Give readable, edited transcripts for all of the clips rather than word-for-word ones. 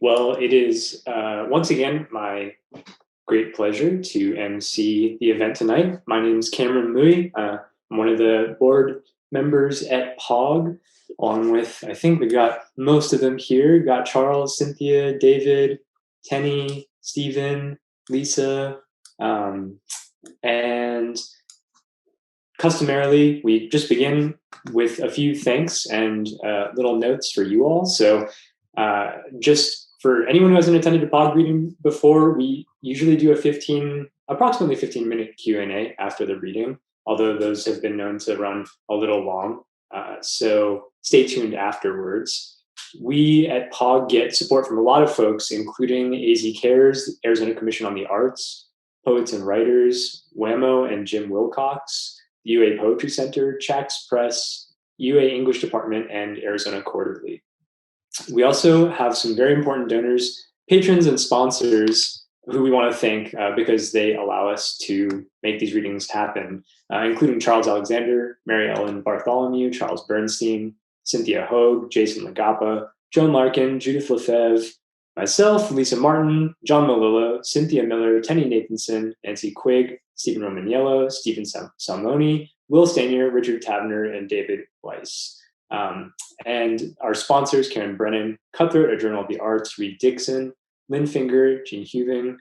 Well, it is once again my great pleasure to MC the event tonight. My name is Cameron Louie. I'm one of the board members at POG, along with, I think we got most of them here. We got Charles, Cynthia, David, Tenny, Stephen, Lisa, and customarily, we just begin with a few thanks and little notes for you all. So just for anyone who hasn't attended a POG reading before, we usually do approximately 15-minute Q&A after the reading, although those have been known to run a little long. So stay tuned afterwards. We at POG get support from a lot of folks, including AZ Cares, Arizona Commission on the Arts, Poets and Writers, WAMO and Jim Wilcox, the UA Poetry Center, Chax Press, UA English Department, and Arizona Quarterly. We also have some very important donors, patrons, and sponsors who we want to thank because they allow us to make these readings happen, including Charles Alexander, Mary Ellen Bartholomew, Charles Bernstein, Cynthia Hogue, Jason Lagapa, Joan Larkin, Judith Lefebvre, myself, Lisa Martin, John Malillo, Cynthia Miller, Tenny Nathanson, Nancy Quigg, Stephen Romaniello, Stephen Salmoni, Will Stanier, Richard Tavner, and David Weiss. And our sponsors, Karen Brennan, Cutthroat, A Journal of the Arts, Reed Dixon, Lynn Finger, Jean Heuving,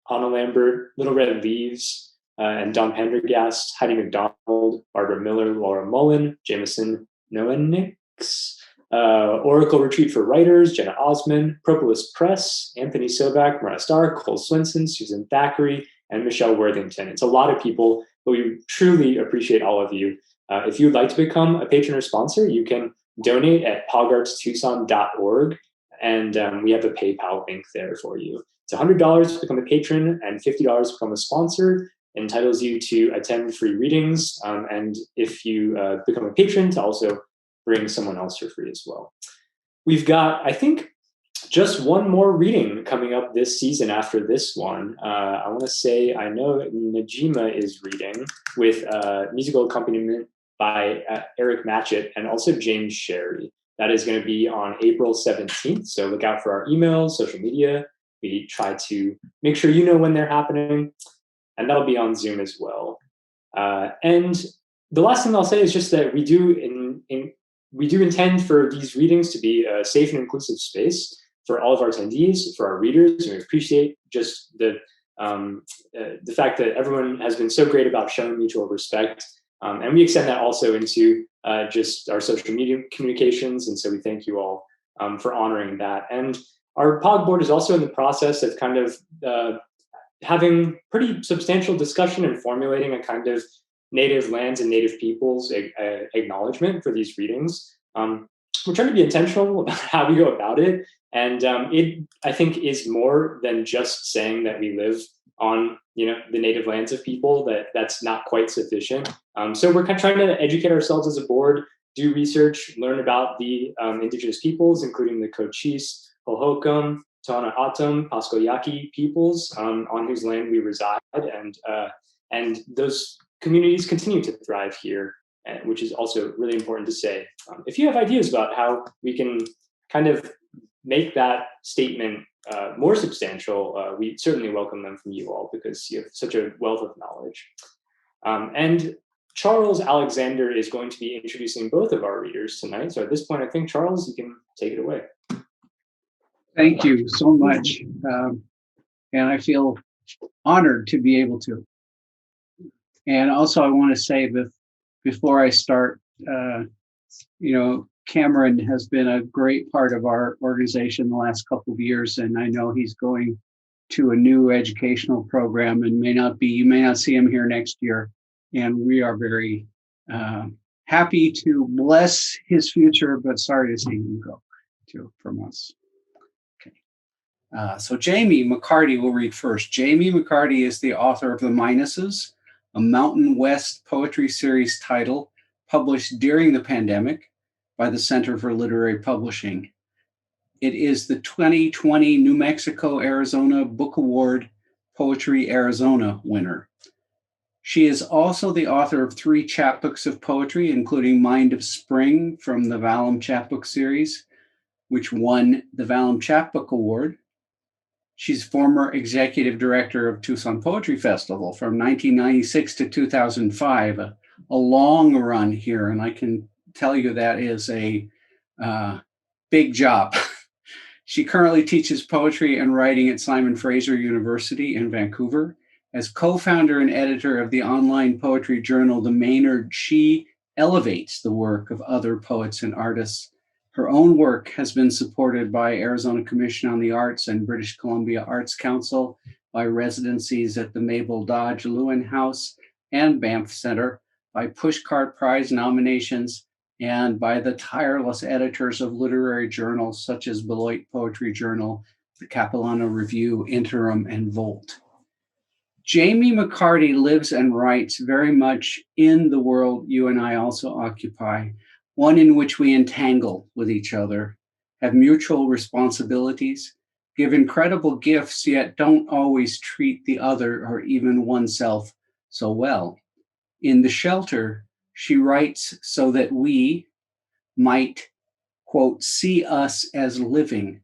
Anna Lambert, Little Red Leaves, and Don Pendergast, Heidi McDonald, Barbara Miller, Laura Mullen, Jameson Noenix, Oracle Retreat for Writers, Jenna Osman, Propolis Press, Anthony Sobak, Mariah Starr, Cole Swenson, Susan Thackeray, and Michelle Worthington. It's a lot of people, but we truly appreciate all of you. If you would like to become a patron or sponsor, you can donate at pogartstucson.org, and we have a PayPal link there for you. It's $100 to become a patron and $50 to become a sponsor. It entitles you to attend free readings, and if you become a patron, to also bring someone else for free as well. We've got, I think, just one more reading coming up this season after this one. I want to say, I know Najima is reading with musical accompaniment by Eric Matchett and also James Sherry. That is going to be on April 17th. So look out for our emails, social media. We try to make sure you know when they're happening, and that'll be on Zoom as well. And the last thing I'll say is just that we do intend for these readings to be a safe and inclusive space for all of our attendees, for our readers, and we appreciate just the fact that everyone has been so great about showing mutual respect. And we extend that also into just our social media communications. And so we thank you all for honoring that. And our POG board is also in the process of kind of having pretty substantial discussion and formulating a kind of native lands and native peoples acknowledgement for these readings. We're trying to be intentional about how we go about it. And it, I think, is more than just saying that we live on, the native lands of people. That's not quite sufficient. So we're kind of trying to educate ourselves as a board, do research, learn about the indigenous peoples, including the Cochise, Hohokam, Tohono O'odham, Pasco Yaqui peoples on whose land we reside. And those communities continue to thrive here, which is also really important to say. If you have ideas about how we can kind of make that statement more substantial, we certainly welcome them from you all because you have such a wealth of knowledge. And Charles Alexander is going to be introducing both of our readers tonight. So at this point, I think, Charles, you can take it away. Thank you so much. And I feel honored to be able to. And also, I want to say that before I start, Cameron has been a great part of our organization the last couple of years, and I know he's going to a new educational program and you may not see him here next year. And we are very happy to bless his future, but sorry to see him go from us. Okay. So Jamie Macarty will read first. Jamie Macarty is the author of The Minuses, a Mountain West poetry series title published during the pandemic by the Center for Literary Publishing. It is the 2020 New Mexico, Arizona Book Award Poetry Arizona winner. She is also the author of 3 chapbooks of poetry, including Mind of Spring from the Vallum chapbook series, which won the Vallum Chapbook Award. She's former executive director of Tucson Poetry Festival from 1996 to 2005, a long run here, and I can tell you that is a big job. She currently teaches poetry and writing at Simon Fraser University in Vancouver. As co-founder and editor of the online poetry journal, The Maynard, she elevates the work of other poets and artists. Her own work has been supported by Arizona Commission on the Arts and British Columbia Arts Council, by residencies at the Mabel Dodge Lewin House and Banff Center, by Pushcart Prize nominations, and by the tireless editors of literary journals such as Beloit Poetry Journal, the Capilano Review, Interim, and Volt. Jamie Macarty lives and writes very much in the world you and I also occupy, one in which we entangle with each other, have mutual responsibilities, give incredible gifts, yet don't always treat the other or even oneself so well. In The Shelter, she writes so that we might, quote, see us as living,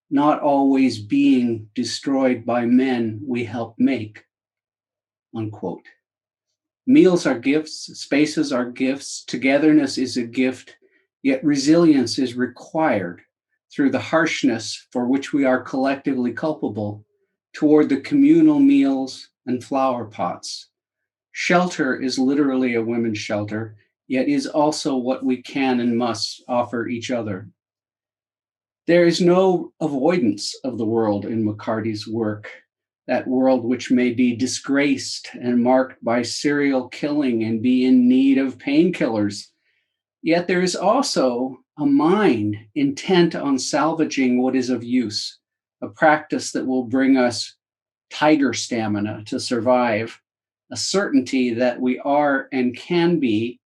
not always being destroyed by men we help make, unquote. Meals are gifts, spaces are gifts, togetherness is a gift, yet resilience is required through the harshness for which we are collectively culpable toward the communal meals and flower pots. Shelter is literally a women's shelter, yet is also what we can and must offer each other. There is no avoidance of the world in Macarty's work, that world which may be disgraced and marked by serial killing and be in need of painkillers. Yet there is also a mind intent on salvaging what is of use, a practice that will bring us tiger stamina to survive, a certainty that we are and can be,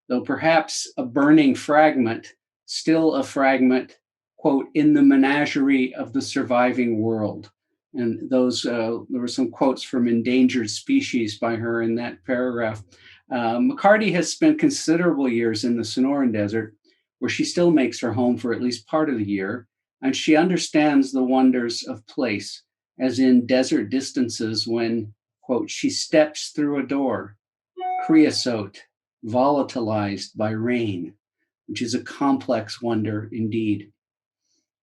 though perhaps a burning fragment, still a fragment, quote, in the menagerie of the surviving world. And those, there were some quotes from Endangered Species by her in that paragraph. Macarty has spent considerable years in the Sonoran Desert, where she still makes her home for at least part of the year, and she understands the wonders of place, as in Desert Distances when, quote, she steps through a door, creosote, volatilized by rain, which is a complex wonder indeed.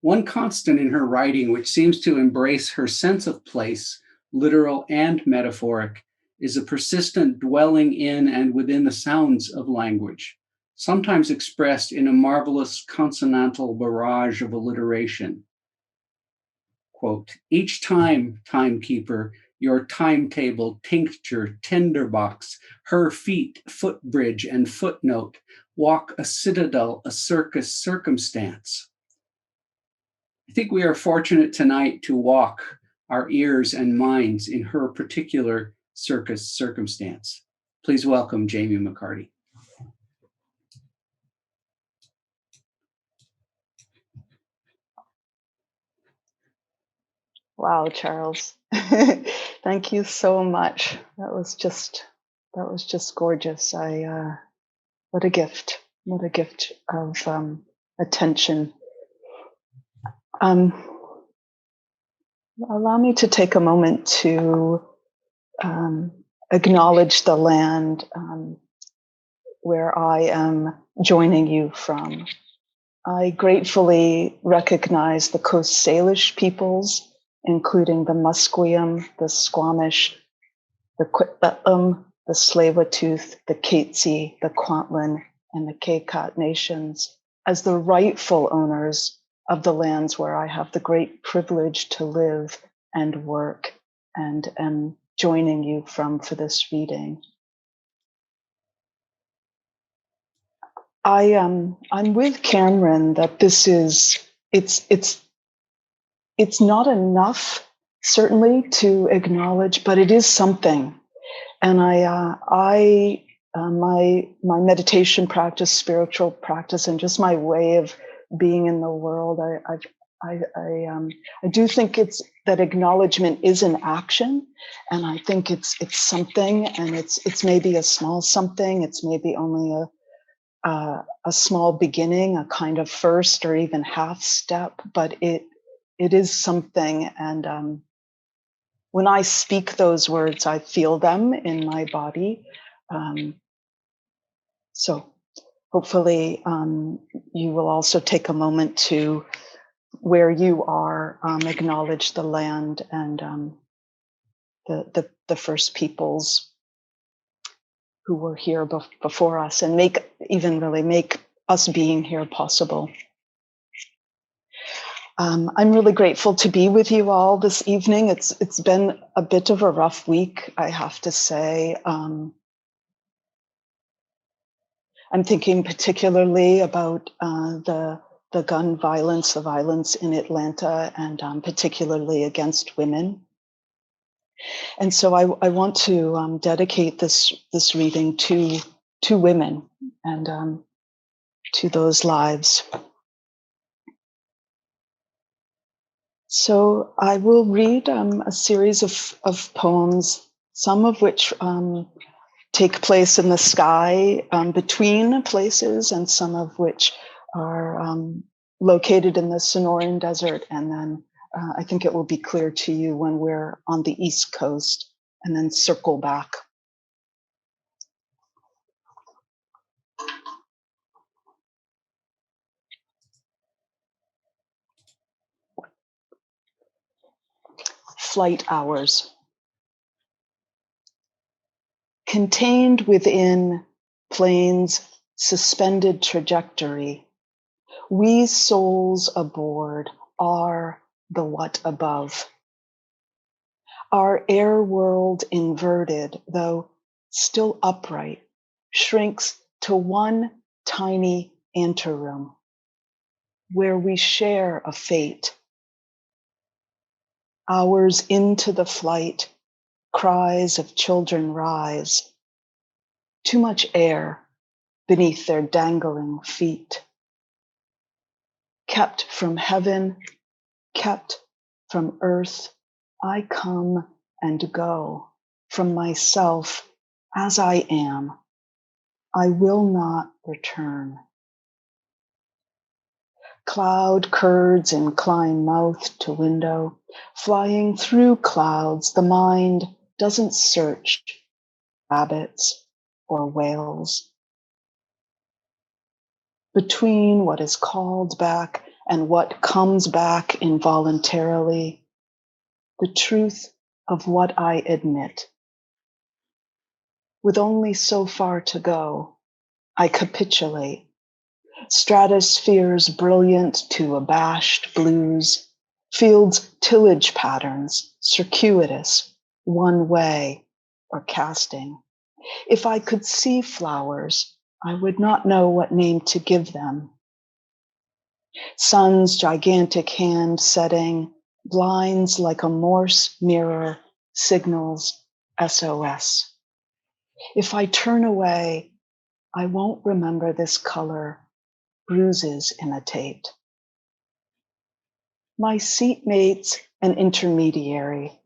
One constant in her writing, which seems to embrace her sense of place, literal and metaphoric, is a persistent dwelling in and within the sounds of language, sometimes expressed in a marvelous consonantal barrage of alliteration. Quote, each time, timekeeper, your timetable, tincture, tinderbox, her feet, footbridge, and footnote, walk a citadel, a circus circumstance. I think we are fortunate tonight to walk our ears and minds in her particular circus circumstance. Please welcome Jamie Macarty. Wow, Charles. Thank you so much. That was just gorgeous. What a gift. What a gift of attention. Allow me to take a moment to acknowledge the land where I am joining you from. I gratefully recognize the Coast Salish peoples, including the Musqueam, the Squamish, the Quitlam, the Tsleil-Waututh, the Katzie, the Kwantlen, and the Kaykat nations as the rightful owners of the lands where I have the great privilege to live and work, and am joining you from for this reading. I'm with Cameron that this is it's not enough, certainly, to acknowledge, but it is something. And my meditation practice, spiritual practice, and just my way of being in the world, I do think it's that acknowledgement is an action, and I think it's something, and it's maybe a small something. It's maybe only a small beginning, a kind of first or even half step, but it is something. And when I speak those words, I feel them in my body. So hopefully you will also take a moment to, where you are, acknowledge the land and the first peoples who were here before us, and make us being here possible. I'm really grateful to be with you all this evening. It's been a bit of a rough week, I have to say. I'm thinking particularly about the gun violence, the violence in Atlanta, and particularly against women. And so I want to dedicate this reading to women and to those lives. So I will read a series of poems, some of which take place in the sky between places, and some of which are located in the Sonoran Desert. And then I think it will be clear to you when we're on the East Coast, and then circle back. Flight hours. Contained within plane's suspended trajectory, we souls aboard are the what above. Our air world inverted, though still upright, shrinks to one tiny anteroom where we share a fate. Hours into the flight, cries of children rise. Too much air beneath their dangling feet. Kept from heaven, kept from earth, I come and go from myself as I am. I will not return. Cloud curds incline mouth to window, flying through clouds. The mind doesn't search rabbits or whales. Between what is called back and what comes back involuntarily, the truth of what I admit. With only so far to go, I capitulate. Stratospheres brilliant to abashed blues, fields tillage patterns, circuitous, one way, or casting. If I could see flowers, I would not know what name to give them. Sun's gigantic hand setting blinds like a Morse mirror, signals SOS. If I turn away, I won't remember this color, bruises imitate. My seatmate's an intermediary,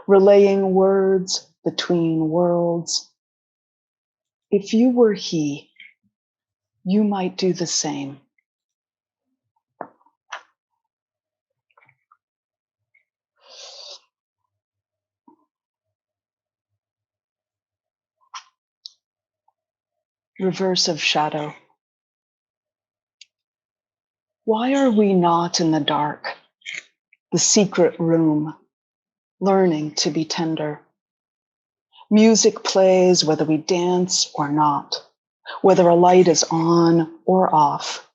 relaying words between worlds. If you were he, you might do the same. Reverse of shadow. Why are we not in the dark, the secret room, learning to be tender? Music plays whether we dance or not, whether a light is on or off.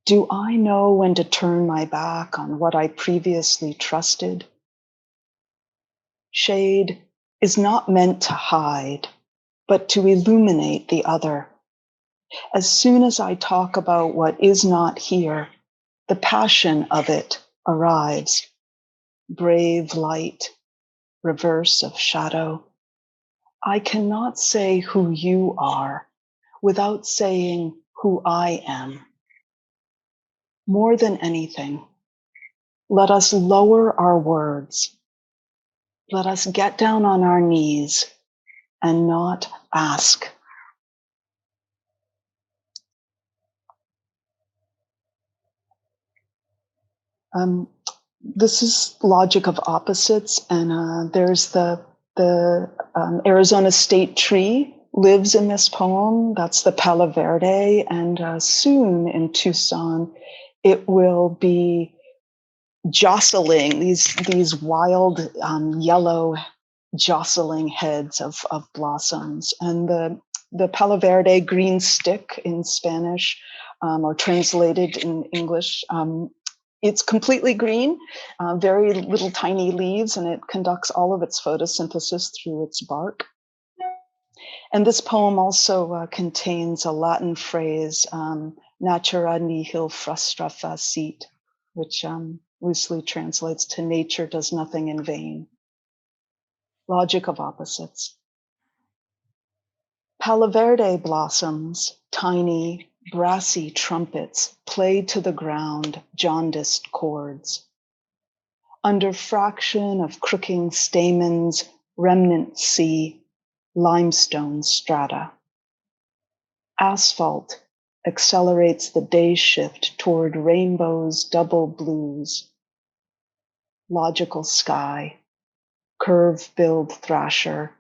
Do I know when to turn my back on what I previously trusted? Shade is not meant to hide, but to illuminate the other. As soon as I talk about what is not here, the passion of it arrives. Brave light, reverse of shadow. I cannot say who you are without saying who I am. More than anything, let us lower our words. Let us get down on our knees and not ask. This is logic of opposites, and there's the Arizona state tree lives in this poem. That's the Palo Verde, and soon in Tucson, it will be jostling these wild yellow jostling heads of blossoms, and the Palo Verde, green stick in Spanish, or translated in English. It's completely green, very little tiny leaves, and it conducts all of its photosynthesis through its bark. And this poem also contains a Latin phrase, natura nihil frustra facit, which loosely translates to nature does nothing in vain. Logic of opposites. Palo Verde blossoms, tiny, brassy trumpets, play to the ground jaundiced chords. Under fraction of crooking stamens, remnant see limestone strata. Asphalt accelerates the day shift toward rainbow's double blues. Logical sky, curve-billed thrasher,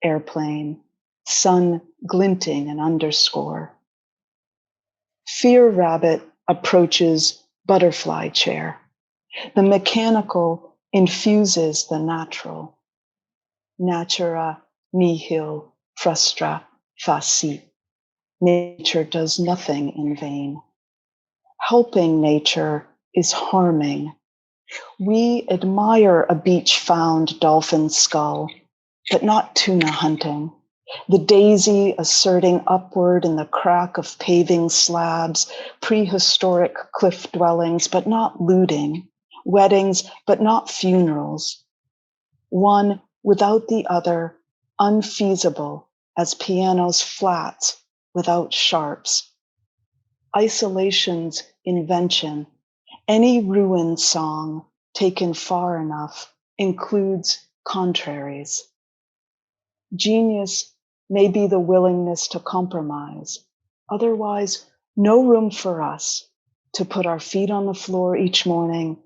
airplane, sun glinting an underscore. Fear rabbit approaches butterfly chair. The mechanical infuses the natural. Natura nihil frustra facit. Nature does nothing in vain. Helping nature is harming. We admire a beach-found dolphin skull, but not tuna hunting. The daisy asserting upward in the crack of paving slabs, prehistoric cliff dwellings, but not looting, weddings, but not funerals. One without the other, unfeasible as piano's flats without sharps. Isolation's invention, any ruined song taken far enough includes contraries. Genius may be the willingness to compromise. Otherwise, no room for us to put our feet on the floor each morning,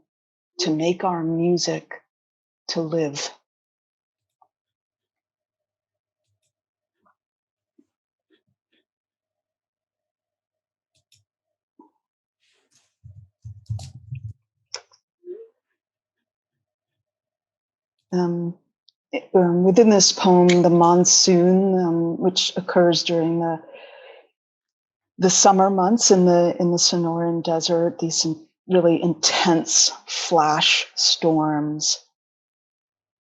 to make our music, to live. Within this poem, the monsoon, which occurs during the summer months in the Sonoran Desert, these really intense flash storms,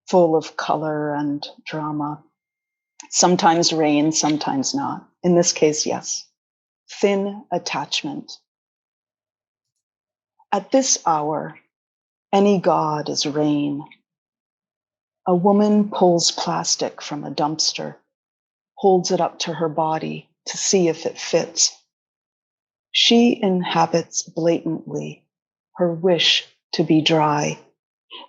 full of color and drama. Sometimes rain, sometimes not. In this case, yes. Thin attachment. At this hour, any god is rain. A woman pulls plastic from a dumpster, holds it up to her body to see if it fits. She inhabits blatantly her wish to be dry.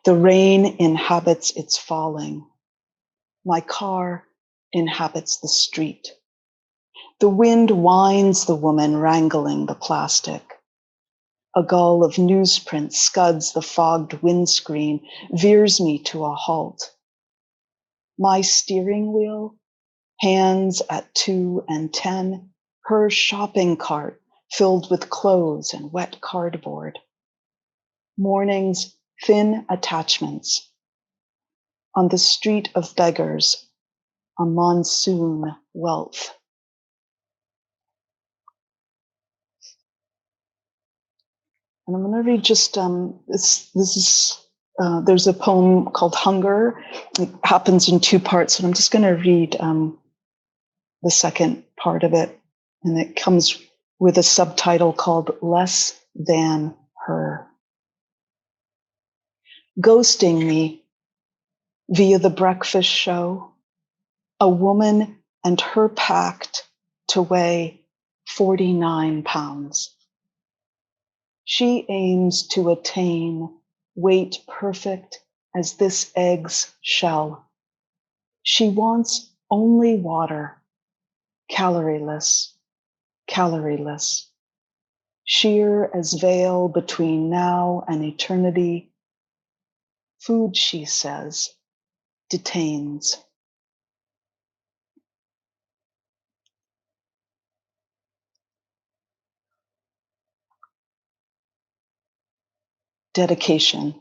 The rain inhabits its falling. My car inhabits the street. The wind winds the woman wrangling the plastic. A gull of newsprint scuds the fogged windscreen, veers me to a halt. My steering wheel, hands at 2 and 10, her shopping cart filled with clothes and wet cardboard. Morning's thin attachments. On the street of beggars, a monsoon wealth. And I'm going to read just there's a poem called Hunger. It happens in 2 parts, and I'm just going to read the second part of it. And it comes with a subtitle called Less Than Her. Ghosting me via the breakfast show, a woman and her pact to weigh 49 pounds. She aims to attain weight perfect as this egg's shell. She wants only water, calorieless, calorieless. sheer as veil between now and eternity. Food, she says, detains. Dedication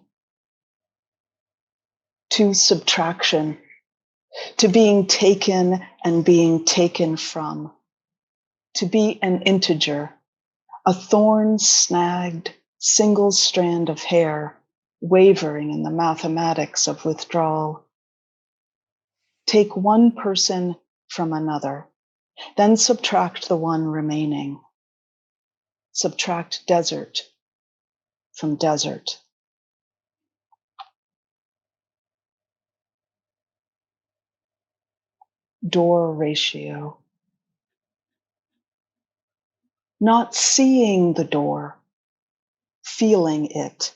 to subtraction, to being taken and being taken from, to be an integer, a thorn snagged single strand of hair, wavering in the mathematics of withdrawal. Take one person from another, then subtract the one remaining. Subtract desert from desert. Door ratio. Not seeing the door, feeling it,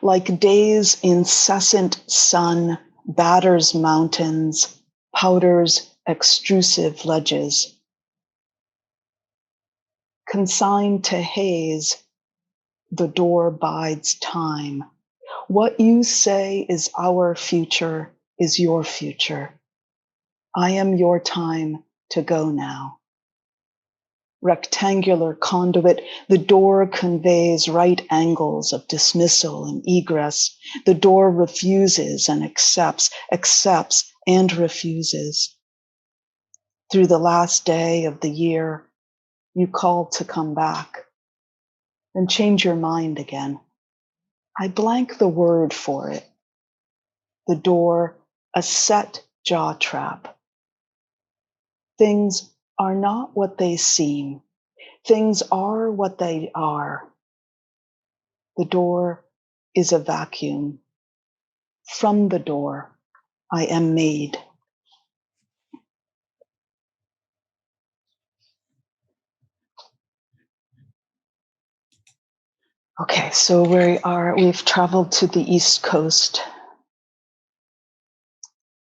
like day's incessant sun batters mountains, powders extrusive ledges. Consigned to haze, the door bides time. What you say is our future is your future. I am your time to go now. Rectangular conduit, the door conveys right angles of dismissal and egress. The door refuses and accepts, accepts and refuses. Through the last day of the year, you call to come back, then change your mind again. I blank the word for it. The door, a set jaw trap. Things are not what they seem. Things are what they are. The door is a vacuum. From the door, I am made. Okay, so we've traveled to the East Coast.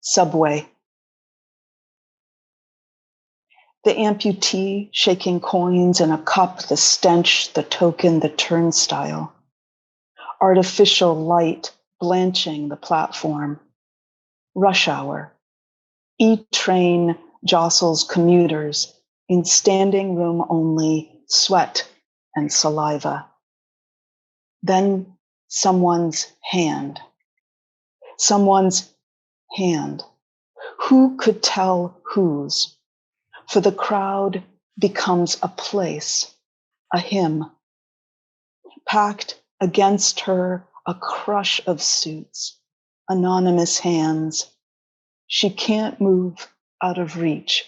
Subway. The amputee shaking coins in a cup, the stench, the token, the turnstile. Artificial light blanching the platform. Rush hour. E-train jostles commuters in standing room only, sweat and saliva. Then someone's hand. Someone's hand. Who could tell whose? For the crowd becomes a place, a hymn. Packed against her, a crush of suits, anonymous hands. She can't move out of reach.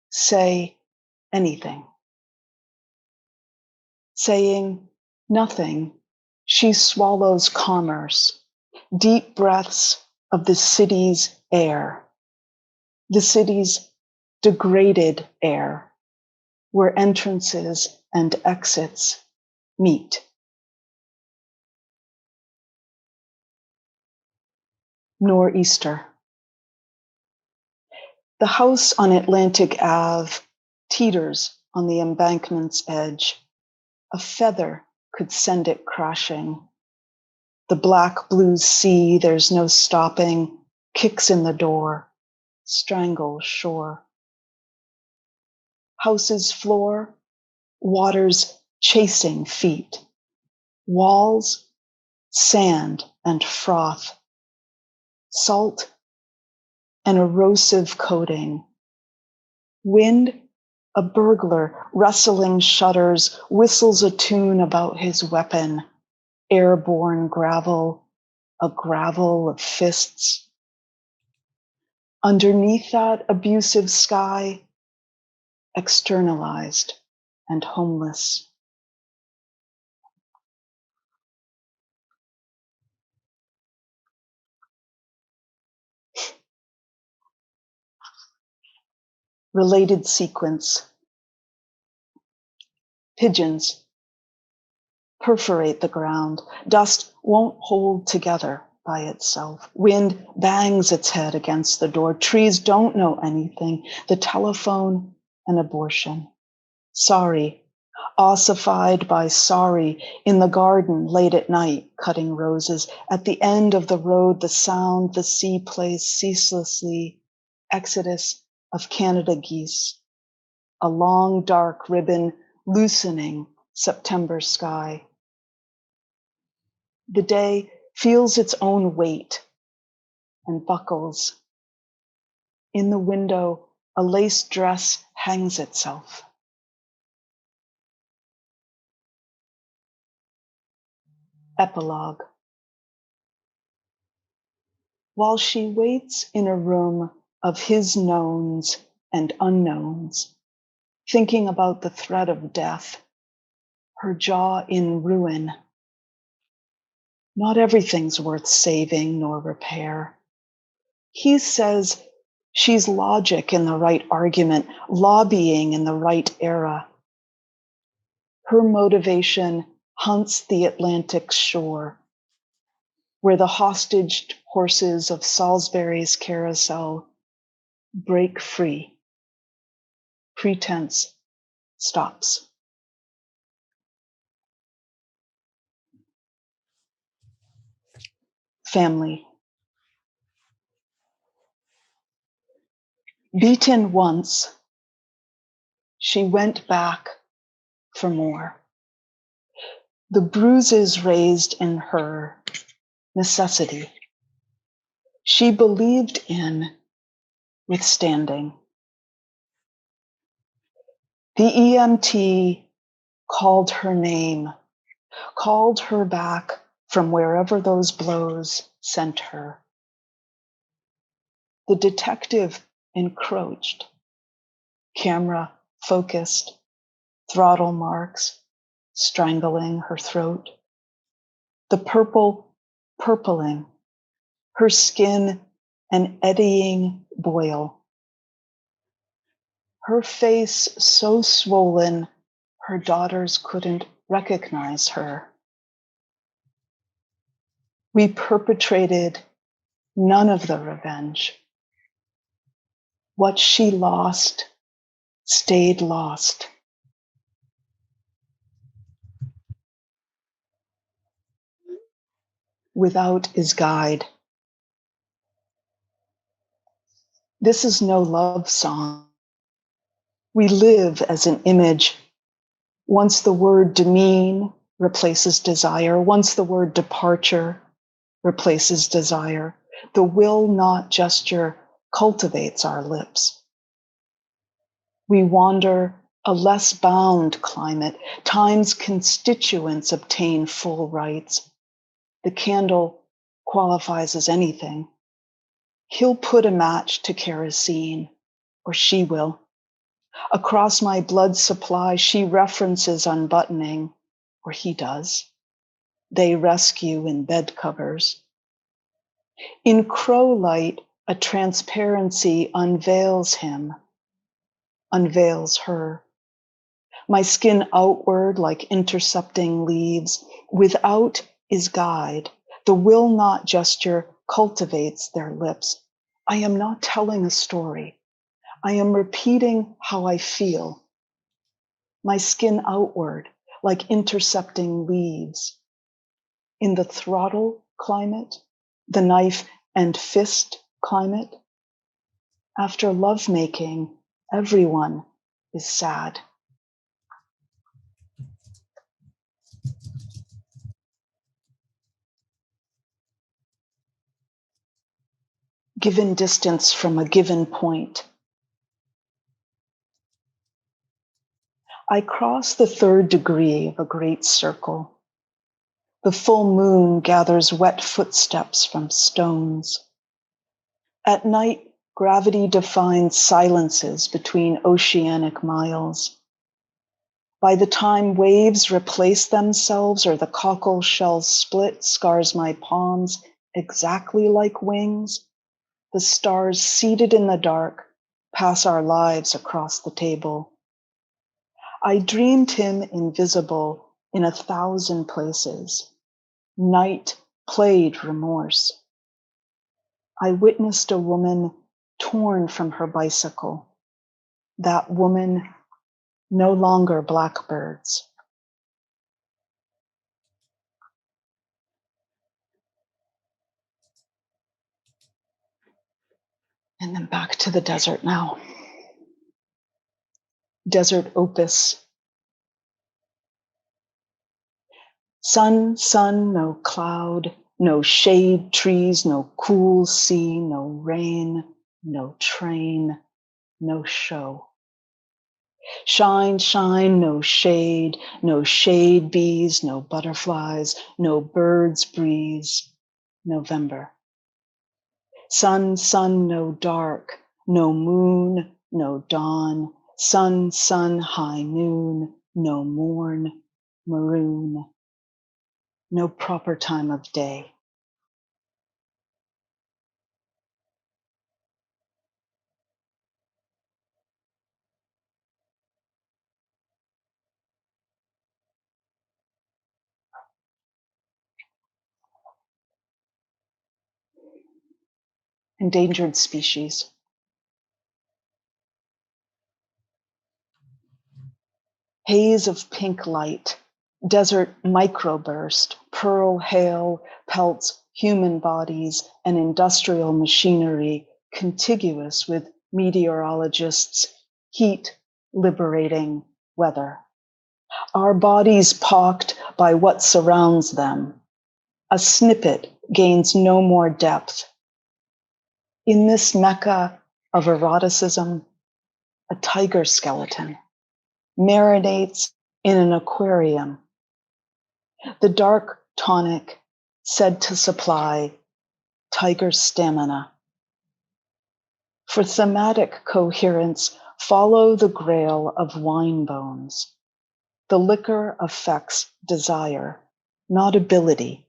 Say anything. Saying nothing, she swallows commerce, deep breaths of the city's air, the city's degraded air, where entrances and exits meet. Nor'easter. The house on Atlantic Ave teeters on the embankment's edge. A feather could send it crashing. The black-blue sea, there's no stopping, kicks in the door, strangles shore. House's floor, water's chasing feet. Walls, sand and froth. Salt, an erosive coating. Wind, a burglar rustling shutters, whistles a tune about his weapon. Airborne gravel, a gravel of fists. Underneath that abusive sky, externalized and homeless. Related sequence. Pigeons perforate the ground. Dust won't hold together by itself. Wind bangs its head against the door. Trees don't know anything. The telephone, an abortion. Sorry, ossified by sorry, in the garden late at night, cutting roses. At the end of the road, the sound the sea plays ceaselessly, exodus of Canada geese, a long dark ribbon loosening September sky. The day feels its own weight and buckles. In the window, a lace dress hangs itself. Epilogue. While she waits in a room of his knowns and unknowns, thinking about the threat of death, her jaw in ruin. Not everything's worth saving nor repair. He says she's logic in the right argument, lobbying in the right era. Her motivation hunts the Atlantic shore, where the hostage horses of Salisbury's carousel break free. Pretense stops. Family. Beaten once, she went back for more. The bruises raised in her necessity. She believed in withstanding. The EMT called her name, called her back from wherever those blows sent her. The detective encroached, camera focused, throttle marks strangling her throat. The purple purpling, her skin an eddying boil. Her face so swollen, her daughters couldn't recognize her. We perpetrated none of the revenge. What she lost stayed lost. Without is guide. This is no love song. We live as an image. Once the word demean replaces desire, once the word departure replaces desire, the will not gesture cultivates our lips. We wander a less bound climate. Time's constituents obtain full rights. The candle qualifies as anything. He'll put a match to kerosene, or she will. Across my blood supply, she references unbuttoning, or he does. They rescue in bed covers. In crow light, a transparency unveils him, unveils her. My skin outward like intercepting leaves. Without is guide. The will not gesture cultivates their lips. I am not telling a story. I am repeating how I feel. My skin outward like intercepting leaves. In the throttle climate, the knife and fist climate, after lovemaking, everyone is sad. Given distance from a given point. I cross the third degree of a great circle. The full moon gathers wet footsteps from stones. At night, gravity defines silences between oceanic miles. By the time waves replace themselves or the cockle shell split scars my palms exactly like wings, the stars seated in the dark pass our lives across the table. I dreamed him invisible in 1,000 places. Night played remorse. I witnessed a woman torn from her bicycle. That woman no longer blackbirds. And then back to the desert now. Desert opus. Sun, sun, no cloud, no shade trees, no cool sea, no rain, no train, no show. Shine, shine, no shade bees, no butterflies, no birds breeze, November. Sun, sun, no dark, no moon, no dawn, sun, sun, high noon, no morn, maroon, no proper time of day. Endangered species. Haze of pink light, desert microburst, pearl hail pelts human bodies and industrial machinery contiguous with meteorologists' heat liberating weather. Our bodies pocked by what surrounds them. A snippet gains no more depth. In this mecca of eroticism, a tiger skeleton marinates in an aquarium. The dark tonic said to supply tiger stamina. For thematic coherence, follow the grail of wine bones. The liquor affects desire, not ability.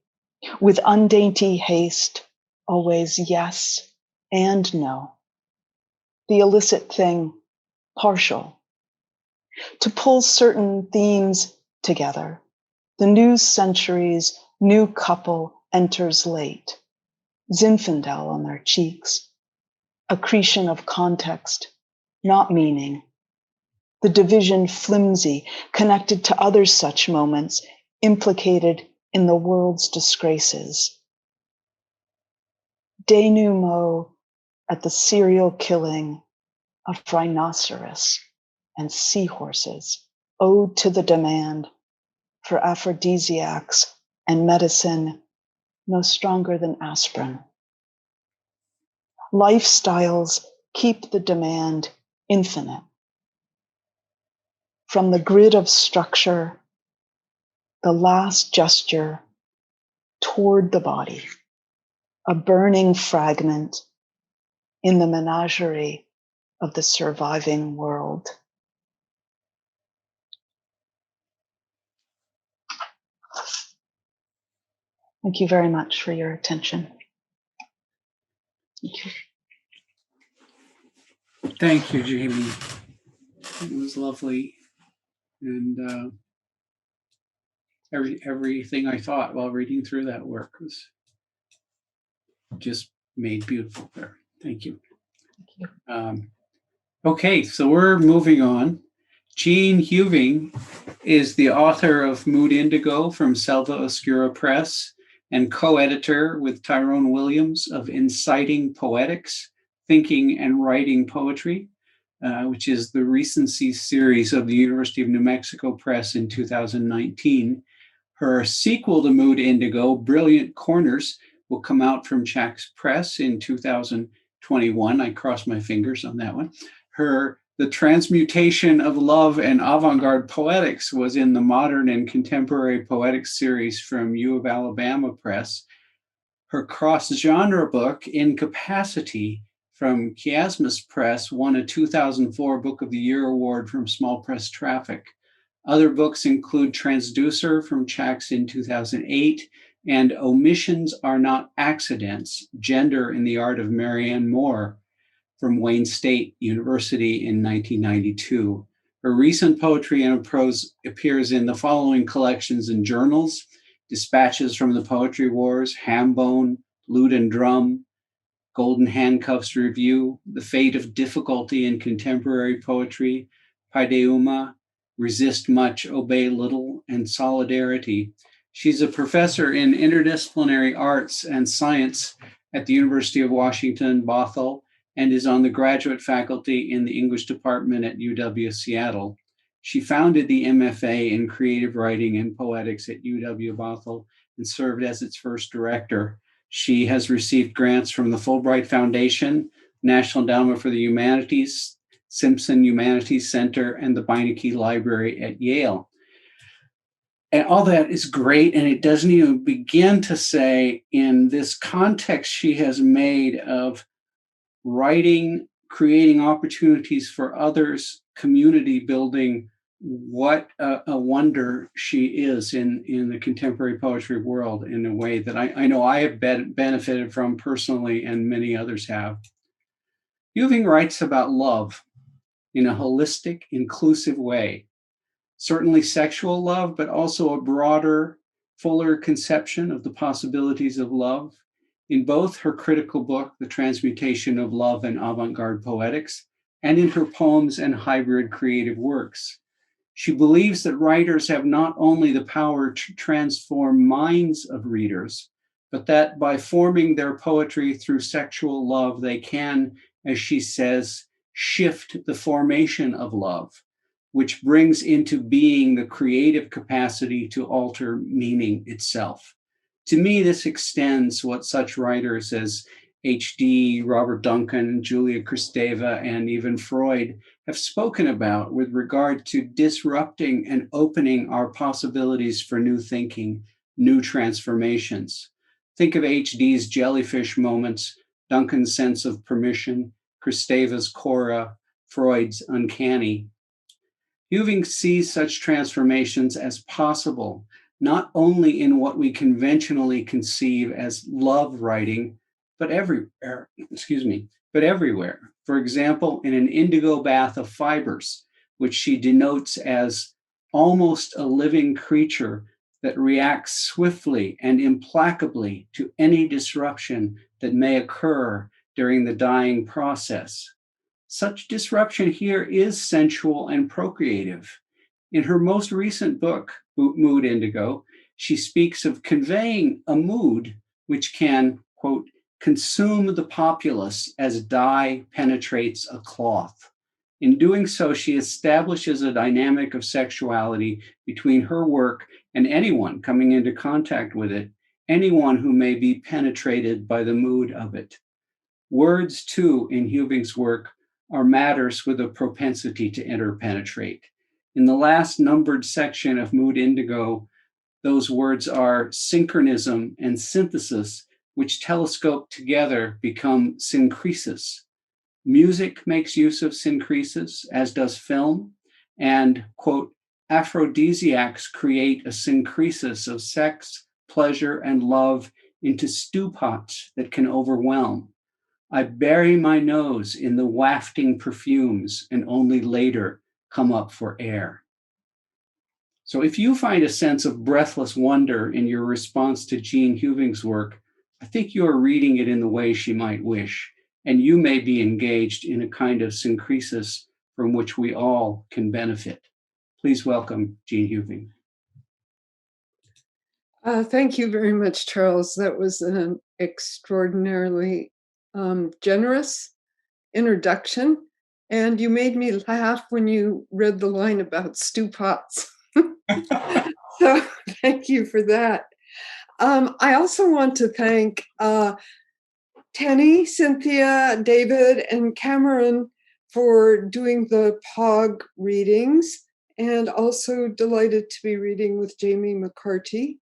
With undainty haste, always yes and no. The illicit thing, partial. To pull certain themes together, the new century's new couple enters late. Zinfandel on their cheeks. Accretion of context, not meaning. The division flimsy, connected to other such moments, implicated in the world's disgraces. Denouement at the serial killing of rhinoceros and seahorses, ode to the demand for aphrodisiacs and medicine no stronger than aspirin. Lifestyles keep the demand infinite. From the grid of structure, the last gesture toward the body, a burning fragment in the menagerie of the surviving world. Thank you very much for your attention. Thank you. Thank you, Jamie. It was lovely. And everything I thought while reading through that work was just made beautiful there. Thank you. Thank you. Okay, so we're moving on. JEANNE HEUVING is the author of Mood Indigo from Selva Oscura Press and co-editor with Tyrone Williams of Inciting Poetics, Thinking and Writing Poetry, which is the Recencies Series of the University of New Mexico Press in 2019. Her sequel to Mood Indigo, Brilliant Corners, will come out from Chax Press in 2021. I cross my fingers on that one. The Transmutation of Love and Avant-Garde Poetics was in the Modern and Contemporary Poetics series from U of Alabama Press. Her cross-genre book, Incapacity, from Chiasmus Press, won a 2004 Book of the Year award from Small Press Traffic. Other books include Transducer from Chax in 2008 and Omissions Are Not Accidents, Gender in the Art of Marianne Moore from Wayne State University in 1992. Her recent poetry and prose appears in the following collections and journals: Dispatches from the Poetry Wars, Hambone, Lute Drum, Golden Handcuffs Review, The Fate of Difficulty in Contemporary Poetry, Paideuma, Resist Much, Obey Little, and Solidarity. She's a professor in interdisciplinary arts and science at the University of Washington, Bothell, and is on the graduate faculty in the English department at UW Seattle. She founded the MFA in Creative Writing and Poetics at UW Bothell and served as its first director. She has received grants from the Fulbright Foundation, National Endowment for the Humanities, Simpson Humanities Center, and the Beinecke Library at Yale. And all that is great, and it doesn't even begin to say, in this context she has made of writing, creating opportunities for others, community building, what a wonder she is in the contemporary poetry world in a way that I know I have benefited from personally, and many others have. Heuving writes about love in a holistic, inclusive way. Certainly sexual love, but also a broader, fuller conception of the possibilities of love. In both her critical book, The Transmutation of Love and Avant-Garde Poetics, and in her poems and hybrid creative works. She believes that writers have not only the power to transform minds of readers, but that by forming their poetry through sexual love, they can, as she says, shift the formation of love, which brings into being the creative capacity to alter meaning itself. To me, this extends what such writers as H.D., Robert Duncan, Julia Kristeva, and even Freud have spoken about with regard to disrupting and opening our possibilities for new thinking, new transformations. Think of H.D.'s jellyfish moments, Duncan's sense of permission, Kristeva's Cora, Freud's uncanny. Heuving sees such transformations as possible, not only in what we conventionally conceive as love writing, but everywhere. For example, in an indigo bath of fibers, which she denotes as almost a living creature that reacts swiftly and implacably to any disruption that may occur during the dyeing process. Such disruption here is sensual and procreative. In her most recent book, Mood Indigo, she speaks of conveying a mood which can, quote, consume the populace as dye penetrates a cloth. In doing so, she establishes a dynamic of sexuality between her work and anyone coming into contact with it, anyone who may be penetrated by the mood of it. Words, too, in Heuving's work are matters with a propensity to interpenetrate. In the last numbered section of Mood Indigo, those words are synchronism and synthesis, which telescope together become syncresis. Music makes use of syncresis, as does film, and, quote, aphrodisiacs create a syncresis of sex, pleasure, and love into stew pots that can overwhelm. I bury my nose in the wafting perfumes and only later come up for air. So if you find a sense of breathless wonder in your response to Jeanne Heuving's work, I think you are reading it in the way she might wish, and you may be engaged in a kind of syncresis from which we all can benefit. Please welcome Jeanne Heuving. Thank you very much, Charles. That was an extraordinarily generous introduction, and you made me laugh when you read the line about stew pots. So thank you for that. I also want to thank Tenny, Cynthia, David, and Cameron for doing the POG readings, and also delighted to be reading with Jamie Macarty.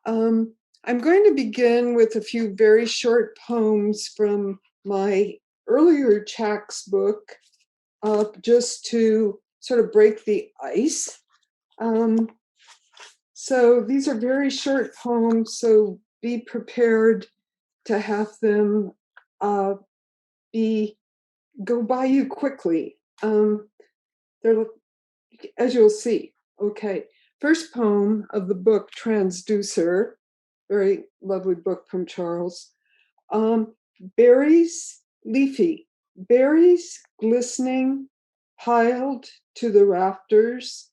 I'm going to begin with a few very short poems from my earlier Chax book, just to sort of break the ice. So these are very short poems, so be prepared to have them go by you quickly. They're, as you'll see. Okay, first poem of the book, Transducer, very lovely book from Charles. Berries, leafy, berries glistening, piled to the rafters,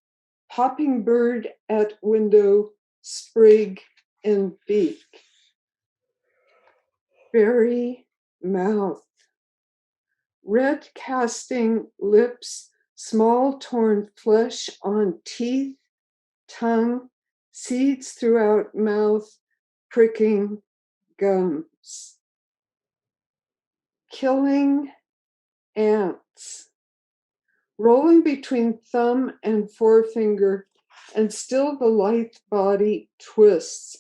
hopping bird at window, sprig and beak. Berry mouth, red casting lips, small torn flesh on teeth, tongue, seeds throughout mouth, pricking gums. Killing ants, rolling between thumb and forefinger, and still the lithe body twists.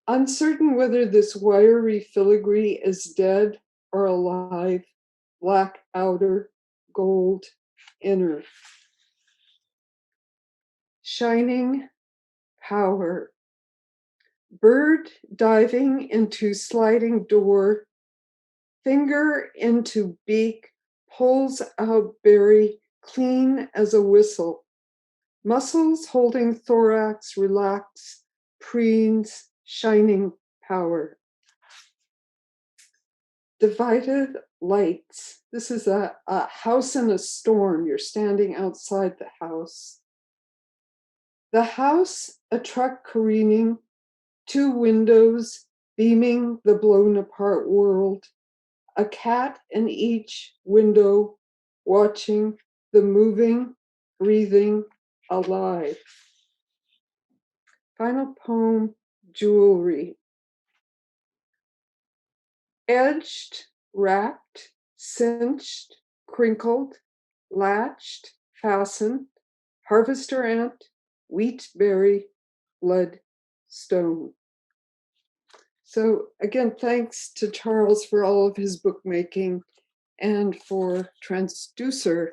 Uncertain whether this wiry filigree is dead or alive, black outer, gold inner. Shining power, bird diving into sliding door, finger into beak, pulls out berry clean as a whistle. Muscles holding thorax relax, preens shining power. Divided lights. This is a house in a storm. You're standing outside the house. The house, a truck careening, two windows beaming the blown apart world. A cat in each window watching the moving, breathing, alive. Final poem, Jewelry. Edged, wrapped, cinched, crinkled, latched, fastened, harvester ant, wheat berry, blood stone. So again, thanks to Charles for all of his bookmaking and for Transducer.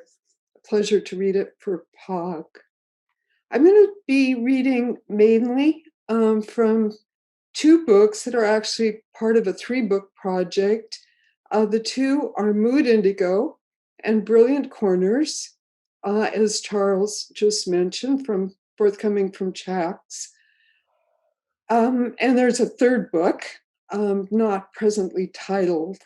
A pleasure to read it for POG. I'm going to be reading mainly from two books that are actually part of a 3-book project. The two are Mood Indigo and Brilliant Corners, as Charles just mentioned, forthcoming from Chax. And there's a third book, not presently titled.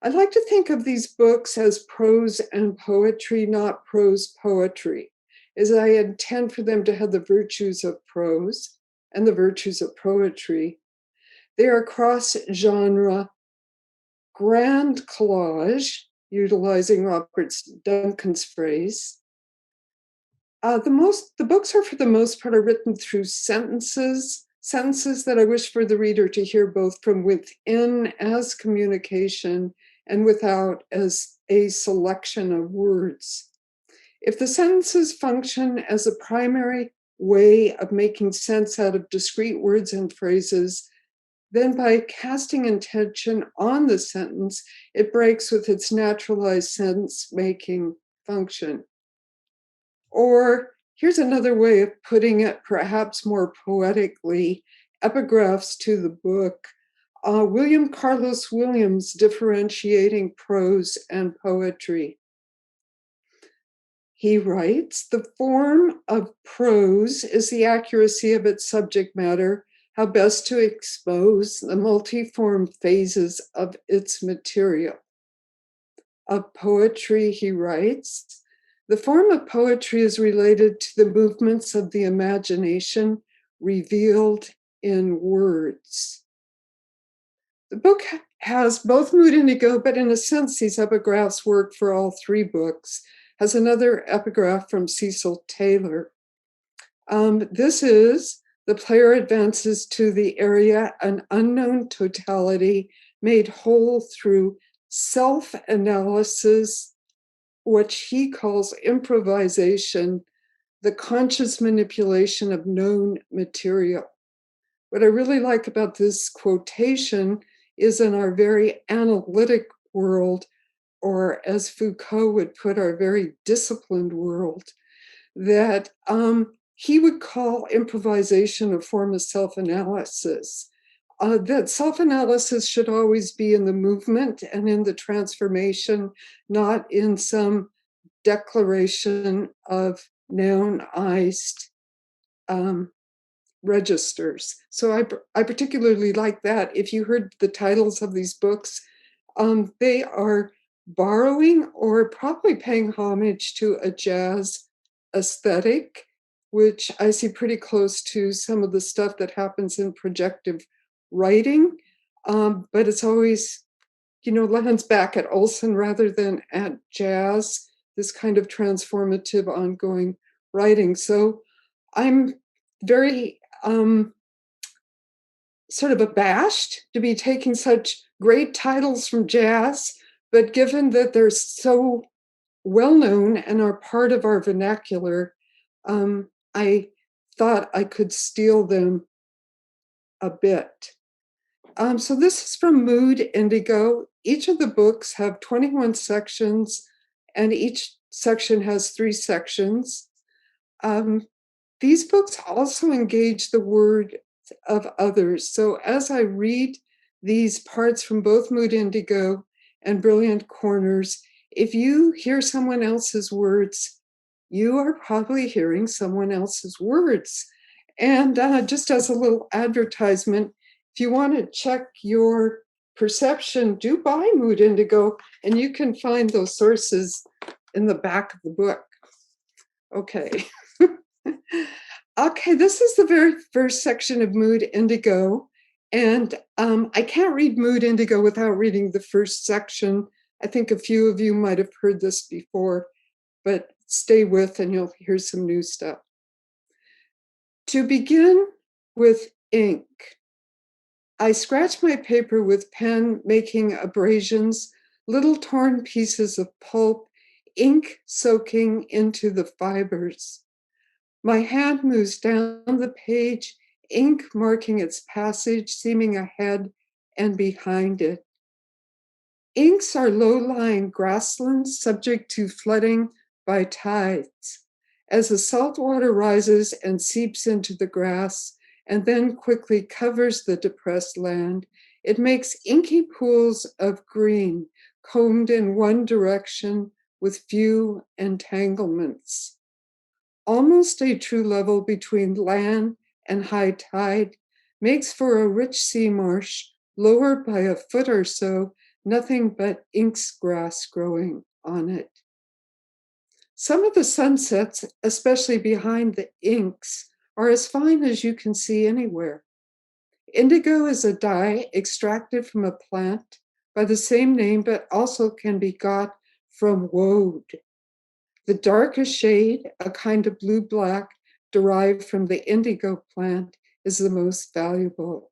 I like to think of these books as prose and poetry, not prose poetry, as I intend for them to have the virtues of prose and the virtues of poetry. They are cross-genre, grand collage, utilizing Robert Duncan's phrase. The books are, for the most part, are written through sentences that I wish for the reader to hear both from within as communication and without as a selection of words. If the sentences function as a primary way of making sense out of discrete words and phrases, then by casting intention on the sentence, it breaks with its naturalized sense-making function. Or here's another way of putting it, perhaps more poetically, epigraphs to the book. William Carlos Williams differentiating prose and poetry. He writes, the form of prose is the accuracy of its subject matter, how best to expose the multiform phases of its material. Of poetry, he writes, the form of poetry is related to the movements of the imagination revealed in words. The book has both Mood Indigo, but in a sense, these epigraphs work for all 3 books. Has another epigraph from Cecil Taylor. This is, the player advances to the area, an unknown totality made whole through self-analysis, which he calls improvisation, the conscious manipulation of known material. What I really like about this quotation is, in our very analytic world, or as Foucault would put, our very disciplined world, that he would call improvisation a form of self-analysis. That self-analysis should always be in the movement and in the transformation, not in some declaration of nounized registers. So I particularly like that. If you heard the titles of these books, they are borrowing or probably paying homage to a jazz aesthetic, which I see pretty close to some of the stuff that happens in projective writing, but it's always, lands back at Olson rather than at jazz, this kind of transformative ongoing writing. So I'm very sort of abashed to be taking such great titles from jazz, but given that they're so well known and are part of our vernacular, I thought I could steal them a bit. So this is from Mood Indigo. Each of the books have 21 sections, and each section has 3 sections. These books also engage the word of others. So as I read these parts from both Mood Indigo and Brilliant Corners, if you hear someone else's words, you are probably hearing someone else's words. And just as a little advertisement, if you want to check your perception, do buy Mood Indigo, and you can find those sources in the back of the book. Okay. Okay, this is the very first section of Mood Indigo, and I can't read Mood Indigo without reading the first section. I think a few of you might have heard this before, but stay with and you'll hear some new stuff. To begin with ink. I scratch my paper with pen, making abrasions, little torn pieces of pulp, ink soaking into the fibers. My hand moves down the page, ink marking its passage, seeming ahead and behind it. Inks are low-lying grasslands subject to flooding by tides. As the salt water rises and seeps into the grass and then quickly covers the depressed land, it makes inky pools of green, combed in one direction with few entanglements. Almost a true level between land and high tide makes for a rich sea marsh, lower by a foot or so, nothing but inks grass growing on it. Some of the sunsets, especially behind the inks, are as fine as you can see anywhere. Indigo is a dye extracted from a plant by the same name, but also can be got from woad. The darkest shade, a kind of blue-black derived from the indigo plant, is the most valuable.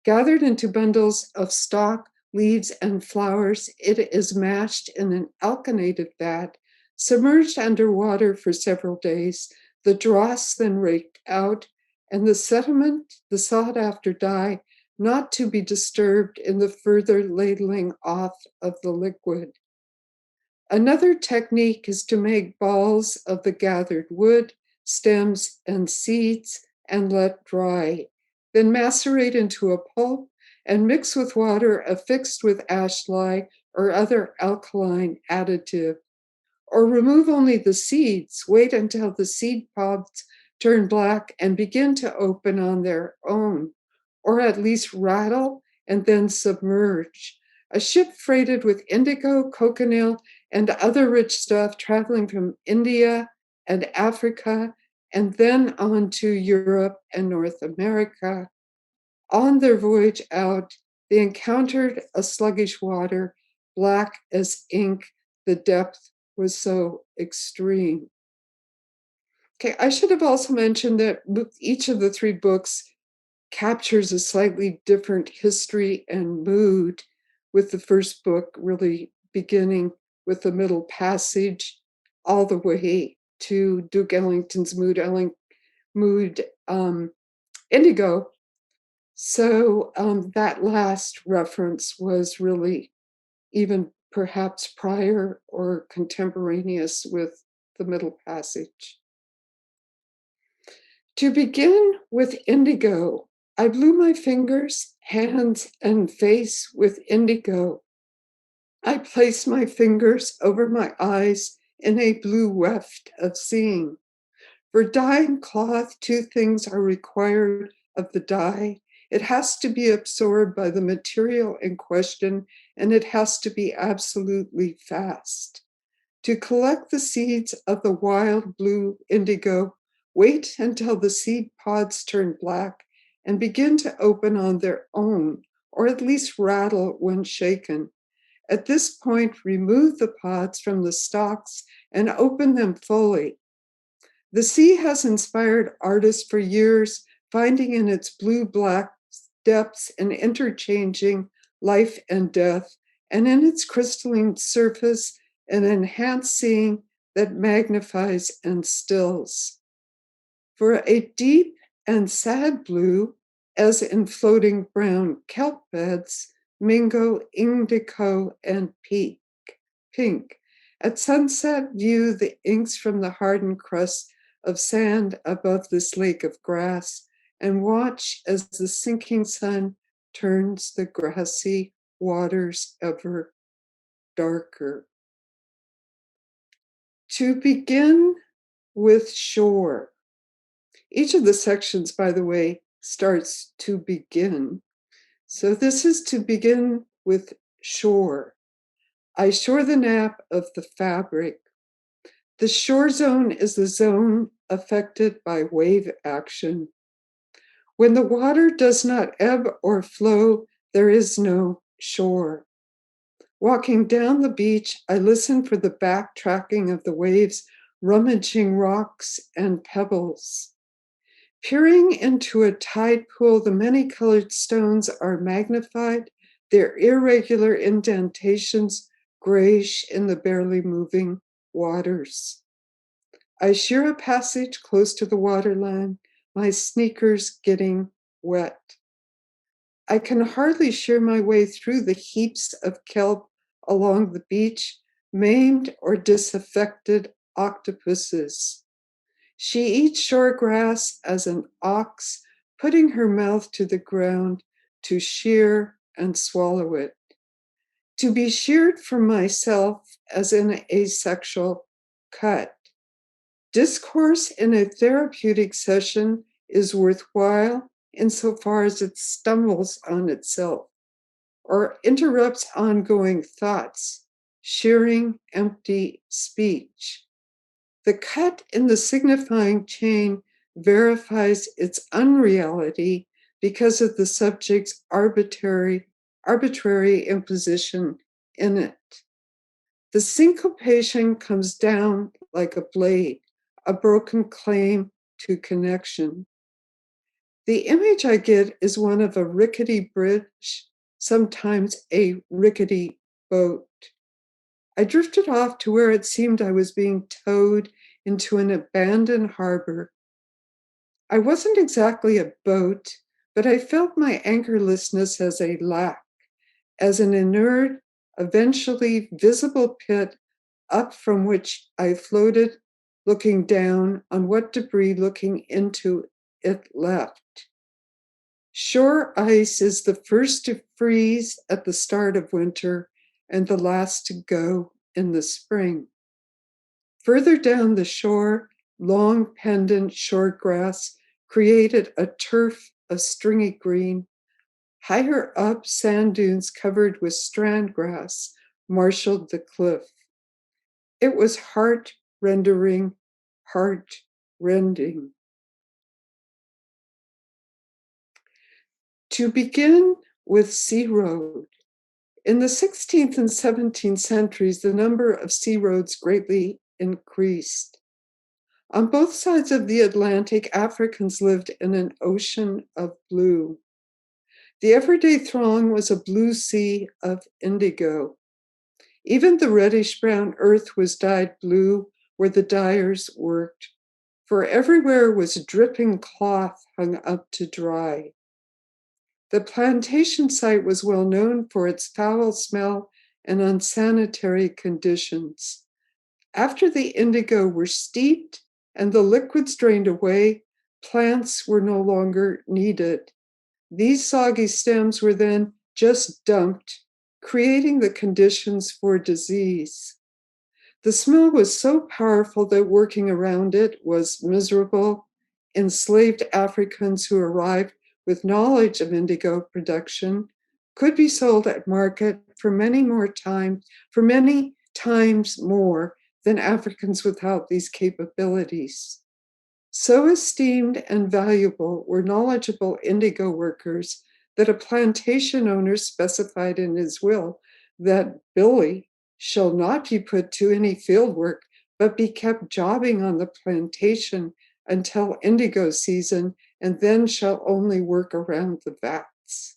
Gathered into bundles of stalk, leaves, and flowers, it is mashed in an alkanated vat, submerged under water for several days, the dross then raked out, and the sediment, the sought-after dye, not to be disturbed in the further ladling off of the liquid. Another technique is to make balls of the gathered wood, stems, and seeds and let dry, then macerate into a pulp and mix with water affixed with ash lye or other alkaline additive. Or remove only the seeds, wait until the seed pods turn black and begin to open on their own, or at least rattle and then submerge. A ship freighted with indigo, cochineal, and other rich stuff traveling from India and Africa, and then on to Europe and North America. On their voyage out, they encountered a sluggish water, black as ink. The depth was so extreme. Okay, I should have also mentioned that each of the 3 books captures a slightly different history and mood, with the first book really beginning with the middle passage all the way to Duke Ellington's Mood Indigo. So that last reference was really even perhaps prior or contemporaneous with the middle passage. To begin with indigo, I blew my fingers, hands, and face with indigo. I placed my fingers over my eyes in a blue weft of seeing. For dyeing cloth, 2 things are required of the dye. It has to be absorbed by the material in question, and it has to be absolutely fast. to collect the seeds of the wild blue indigo, wait until the seed pods turn black and begin to open on their own, or at least rattle when shaken. At this point, remove the pods from the stalks and open them fully. The sea has inspired artists for years, finding in its blue-black depths an interchanging life and death, and in its crystalline surface an enhanced seeing that magnifies and stills. For a deep and sad blue, as in floating brown kelp beds, mingo, indigo, and pink. At sunset, view the inks from the hardened crust of sand above this lake of grass, and watch as the sinking sun turns the grassy waters ever darker. To begin with shore. Each of the sections, by the way, starts to begin. So this is to begin with shore. I shore the nap of the fabric. The shore zone is the zone affected by wave action. When the water does not ebb or flow, there is no shore. Walking down the beach, I listen for the backtracking of the waves, rummaging rocks and pebbles. Peering into a tide pool, the many-colored stones are magnified, their irregular indentations grayish in the barely moving waters. I shear a passage close to the waterline, my sneakers getting wet. I can hardly shear my way through the heaps of kelp along the beach, maimed or disaffected octopuses. She eats shore grass as an ox, putting her mouth to the ground to shear and swallow it. To be sheared from myself as in an asexual cut. Discourse in a therapeutic session is worthwhile insofar as it stumbles on itself or interrupts ongoing thoughts, shearing empty speech. The cut in the signifying chain verifies its unreality because of the subject's arbitrary imposition in it. The syncopation comes down like a blade, a broken claim to connection. The image I get is one of a rickety bridge, sometimes a rickety boat. I drifted off to where it seemed I was being towed into an abandoned harbor. I wasn't exactly a boat, but I felt my anchorlessness as a lack, as an inert, eventually visible pit up from which I floated, looking down on what debris looking into it left. Shore ice is the first to freeze at the start of winter and the last to go in the spring. Further down the shore, long pendant shore grass created a turf of stringy green. Higher up, sand dunes covered with strand grass marshaled the cliff. It was heart-rending. To begin with Sea Road. In the 16th and 17th centuries, the number of sea roads greatly increased. On both sides of the Atlantic, Africans lived in an ocean of blue. The everyday throng was a blue sea of indigo. Even the reddish-brown earth was dyed blue where the dyers worked, for everywhere was dripping cloth hung up to dry. The plantation site was well known for its foul smell and unsanitary conditions. After the indigo were steeped and the liquids drained away, plants were no longer needed. These soggy stems were then just dumped, creating the conditions for disease. The smell was so powerful that working around it was miserable. Enslaved Africans who arrived with knowledge of indigo production could be sold at market for many times more than Africans without these capabilities. So esteemed and valuable were knowledgeable indigo workers that a plantation owner specified in his will that Billy shall not be put to any field work, but be kept jobbing on the plantation until indigo season, and then shall only work around the vats.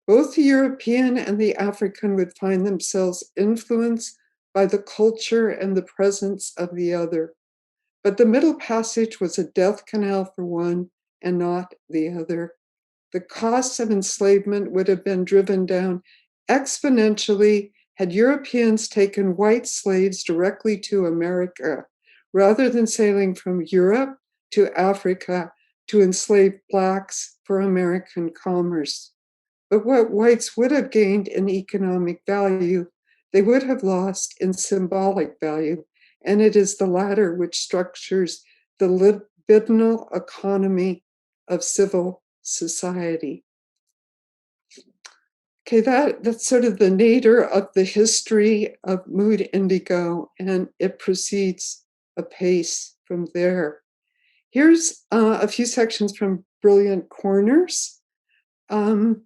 Both the European and the African would find themselves influenced by the culture and the presence of the other. But the Middle Passage was a death canal for one and not the other. The costs of enslavement would have been driven down exponentially had Europeans taken white slaves directly to America, rather than sailing from Europe to Africa to enslave Blacks for American commerce. But what whites would have gained in economic value, they would have lost in symbolic value, and it is the latter which structures the libidinal economy of civil society. Okay, that's sort of the nadir of the history of Mood Indigo, and it proceeds apace from there. Here's a few sections from Brilliant Corners. And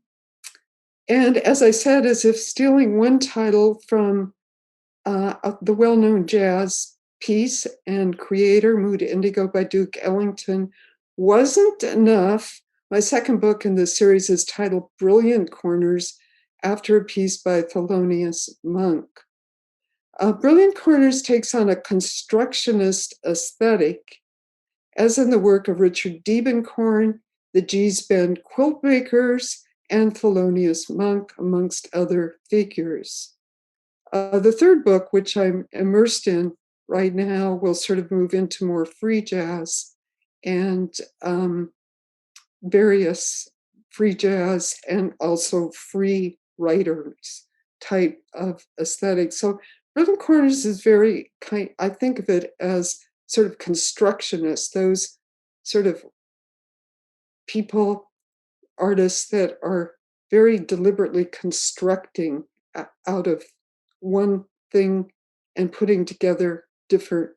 as I said, as if stealing one title from the well-known jazz piece and creator, Mood Indigo by Duke Ellington, wasn't enough. My second book in this series is titled Brilliant Corners, after a piece by Thelonious Monk. Brilliant Corners takes on a constructionist aesthetic, as in the work of Richard Diebenkorn, the Gee's Bend quilt makers, and Thelonious Monk, amongst other figures. The third book, which I'm immersed in right now, will sort of move into more free jazz and various free jazz and also free writers type of aesthetic. So Brilliant Corners is very I think of it as sort of constructionist, those sort of people, artists that are very deliberately constructing out of one thing and putting together different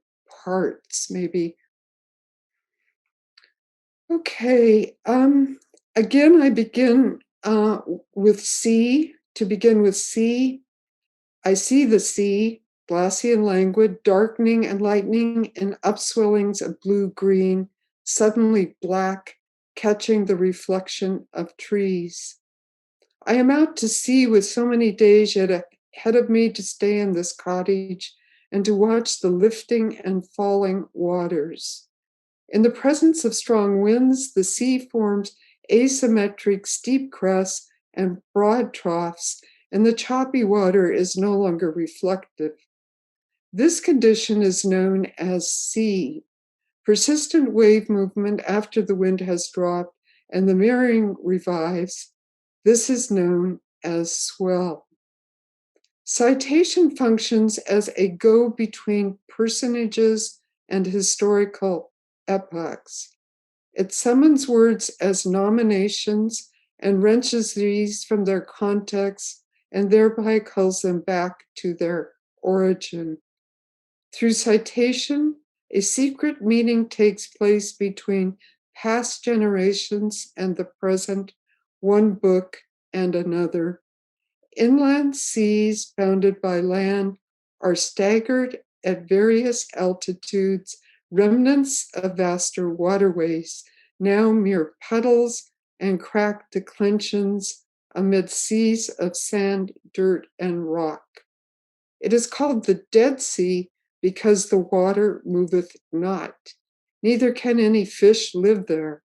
parts, maybe. Okay, again, I begin with C. To begin with C, I see the sea, glassy and languid, darkening and lightening in upswellings of blue-green, suddenly black, catching the reflection of trees. I am out to sea with so many days yet ahead of me to stay in this cottage and to watch the lifting and falling waters. In the presence of strong winds, the sea forms asymmetric steep crests and broad troughs, and the choppy water is no longer reflective. This condition is known as sea, persistent wave movement after the wind has dropped and the mirroring revives. This is known as swell. Citation functions as a go-between personages and historical epochs. It summons words as nominations and wrenches these from their context and thereby calls them back to their origin. Through citation, a secret meeting takes place between past generations and the present, one book and another. Inland seas bounded by land are staggered at various altitudes, remnants of vaster waterways, now mere puddles and cracked declensions amid seas of sand, dirt, and rock. It is called the Dead Sea because the water moveth not, neither can any fish live there.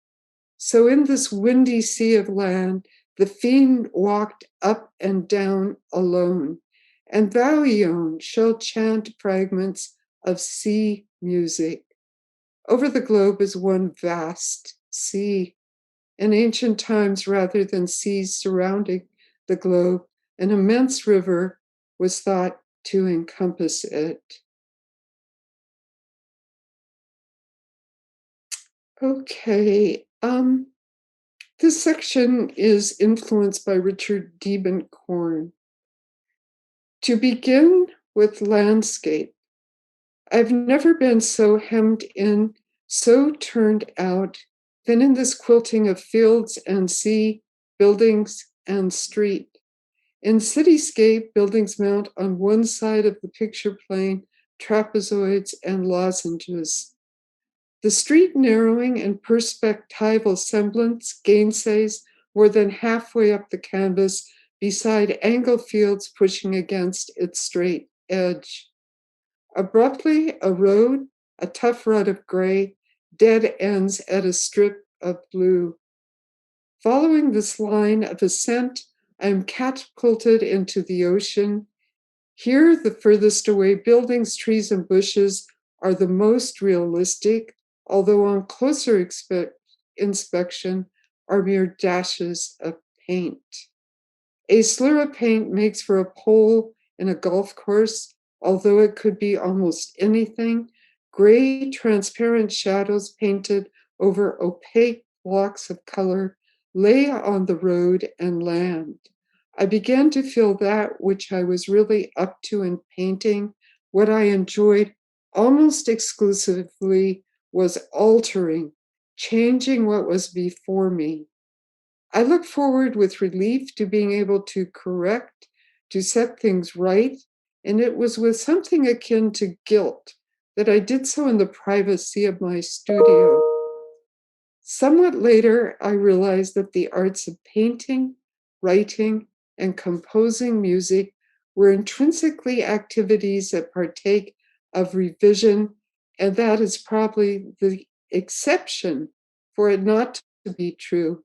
So in this windy sea of land, the fiend walked up and down alone, and thou, Ione, shall chant fragments of sea music. Over the globe is one vast sea. In ancient times, rather than seas surrounding the globe, an immense river was thought to encompass it. Okay, this section is influenced by Richard Diebenkorn. To begin with landscape, I've never been so hemmed in, so turned out, than in this quilting of fields and sea, buildings and street. In cityscape, buildings mount on one side of the picture plane, trapezoids and lozenges. The street narrowing and perspectival semblance gainsays more than halfway up the canvas beside angle fields pushing against its straight edge. Abruptly, a road, a tough rut of gray, dead ends at a strip of blue. Following this line of ascent, I am catapulted into the ocean. Here, the furthest away buildings, trees, and bushes are the most realistic, although on closer inspection are mere dashes of paint. A slur of paint makes for a pole in a golf course, although it could be almost anything. Gray, transparent shadows painted over opaque blocks of color lay on the road and land. I began to feel that which I was really up to in painting, what I enjoyed almost exclusively, was altering, changing what was before me. I look forward with relief to being able to correct, to set things right, and it was with something akin to guilt that I did so in the privacy of my studio. Somewhat later, I realized that the arts of painting, writing, and composing music were intrinsically activities that partake of revision, and that is probably the exception for it not to be true.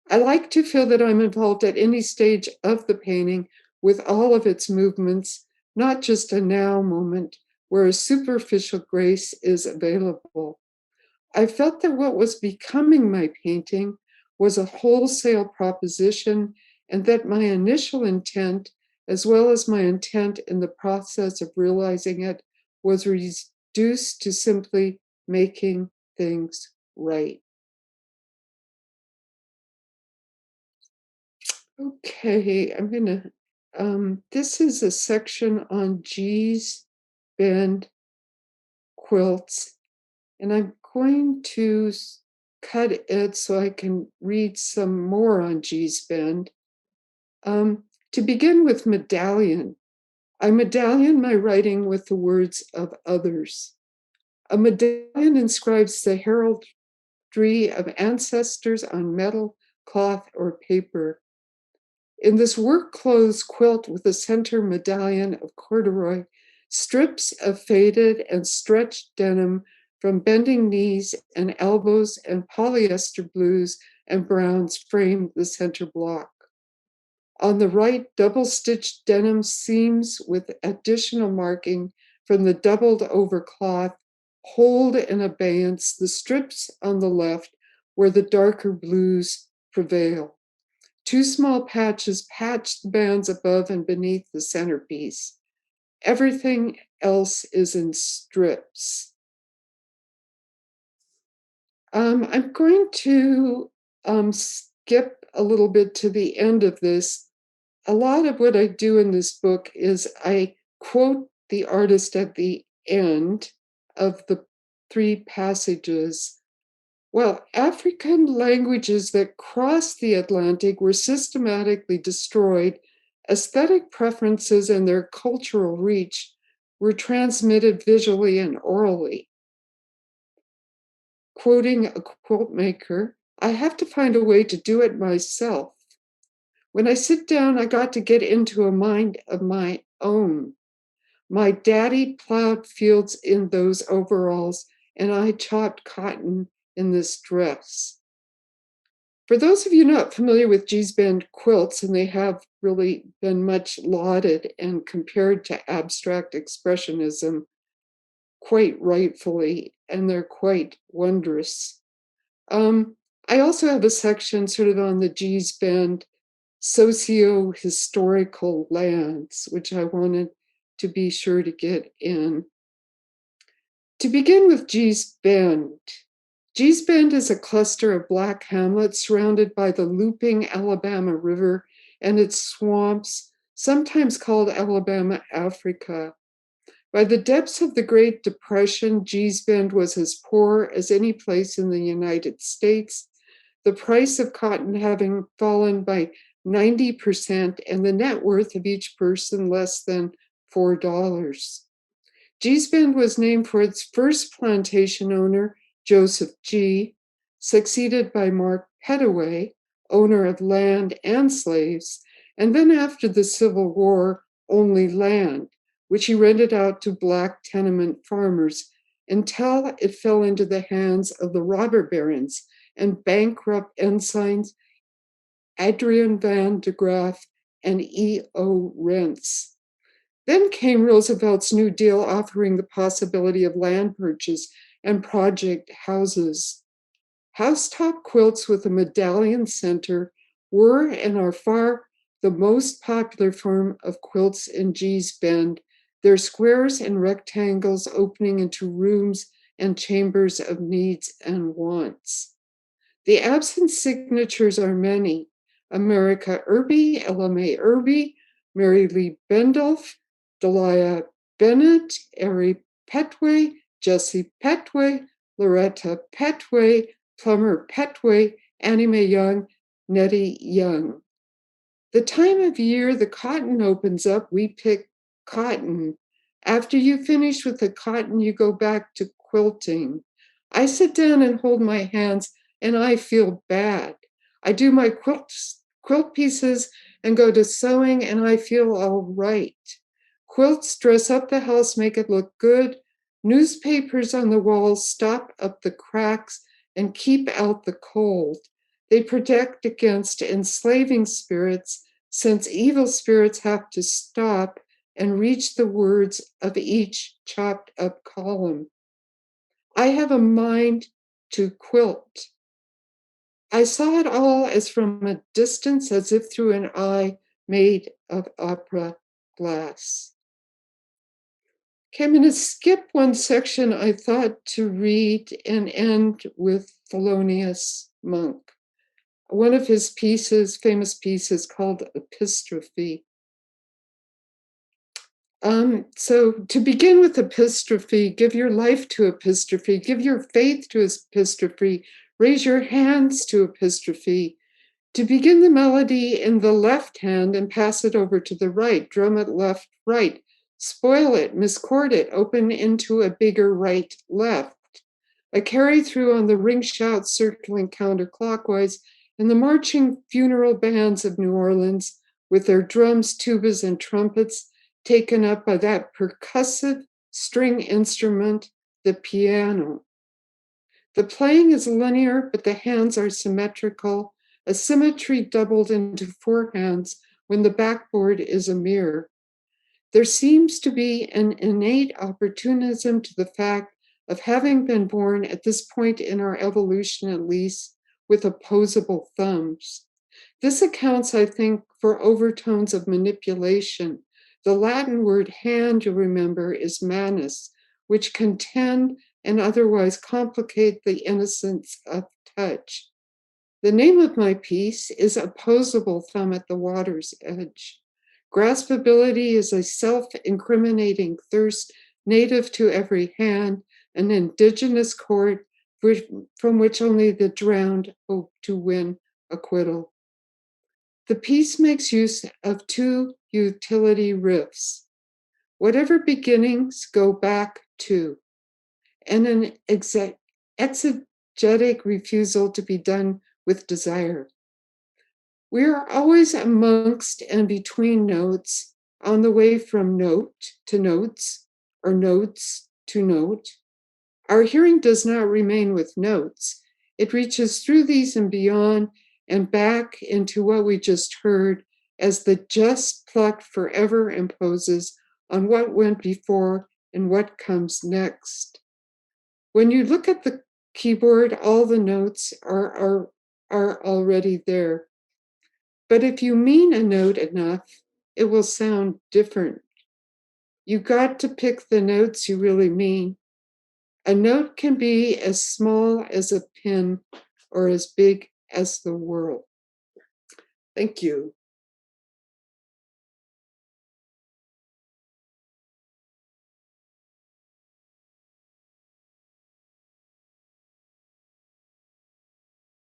I like to feel that I'm involved at any stage of the painting with all of its movements, not just a now moment where a superficial grace is available. I felt that what was becoming my painting was a wholesale proposition, and that my initial intent, as well as my intent in the process of realizing it, was reduced to simply making things right. Okay, this is a section on G's bend quilts, and I'm going to cut it so I can read some more on G's bend. To begin with medallion, I medallion my writing with the words of others. A medallion inscribes the heraldry of ancestors on metal, cloth, or paper. In this work clothes quilt with a center medallion of corduroy, strips of faded and stretched denim from bending knees and elbows and polyester blues and browns frame the center block. On the right, double-stitched denim seams with additional marking from the doubled over cloth hold in abeyance the strips on the left where the darker blues prevail. Two small patches patch the bands above and beneath the centerpiece. Everything else is in strips. I'm going to skip a little bit to the end of this. A lot of what I do in this book is I quote the artist at the end of the 3 passages. Well, African languages that crossed the Atlantic were systematically destroyed. Aesthetic preferences and their cultural reach were transmitted visually and orally. Quoting a quilt maker, I have to find a way to do it myself. When I sit down, I got to get into a mind of my own. My daddy plowed fields in those overalls, and I chopped cotton in this dress. For those of you not familiar with G's bend quilts, and they have really been much lauded and compared to abstract expressionism, quite rightfully, and they're quite wondrous. I also have a section sort of on the G's bend socio-historical lands, which I wanted to be sure to get in. To begin with G's Bend. G's Bend is a cluster of black hamlets surrounded by the looping Alabama River and its swamps, sometimes called Alabama Africa. By the depths of the Great Depression, Gee's Bend was as poor as any place in the United States, the price of cotton having fallen by 90% and the net worth of each person less than $4. Gee's Bend was named for its first plantation owner, Joseph Gee, succeeded by Mark Pettaway, owner of land and slaves, and then after the Civil War, only land, which he rented out to Black tenement farmers until it fell into the hands of the robber barons and bankrupt ensigns Adrian Van de Graaf and E.O. Rents. Then came Roosevelt's New Deal, offering the possibility of land purchase and project houses. Housetop quilts with a medallion center were and are far the most popular form of quilts in Gee's Bend, their squares and rectangles opening into rooms and chambers of needs and wants. The absent signatures are many. America Irby, LMA Irby, Mary Lee Bendolph, Delia Bennett, Ari Petway, Jessie Petway, Loretta Petway, Plummer Petway, Annie Mae Young, Nettie Young. The time of year the cotton opens up, we pick cotton. After you finish with the cotton, you go back to quilting. I sit down and hold my hands and I feel bad. I do my quilt pieces and go to sewing and I feel all right. Quilts dress up the house, make it look good. Newspapers on the walls stop up the cracks and keep out the cold. They protect against enslaving spirits, since evil spirits have to stop and reach the words of each chopped up column. I have a mind to quilt. I saw it all as from a distance, as if through an eye made of opera glass. Okay, I'm going to skip one section I thought to read and end with Thelonious Monk. One of his pieces, famous pieces, called Epistrophe. So to begin with epistrophe, give your life to epistrophe, give your faith to epistrophe, raise your hands to epistrophe. To begin the melody in the left hand and pass it over to the right, drum it left, right, spoil it, mischord it, open into a bigger right, left. A carry through on the ring shout circling counterclockwise, and the marching funeral bands of New Orleans with their drums, tubas, and trumpets taken up by that percussive string instrument, the piano. The playing is linear, but the hands are symmetrical, a symmetry doubled into 4 hands when the backboard is a mirror. There seems to be an innate opportunism to the fact of having been born at this point in our evolution, at least, with opposable thumbs. This accounts, I think, for overtones of manipulation. The Latin word hand, you'll remember, is manus, which contend and otherwise complicate the innocence of touch. The name of my piece is Opposable Thumb at the Water's Edge. Graspability is a self-incriminating thirst native to every hand, an indigenous chord from which only the drowned hope to win acquittal. The piece makes use of 2 utility riffs. Whatever beginnings go back to, and an exegetic refusal to be done with desire. We are always amongst and between notes, on the way from note to notes, or notes to note. Our hearing does not remain with notes. It reaches through these and beyond and back into what we just heard as the just plucked forever imposes on what went before and what comes next. When you look at the keyboard, all the notes are already there. But if you mean a note enough, it will sound different. You got to pick the notes you really mean. A note can be as small as a pin or as big as the world. Thank you.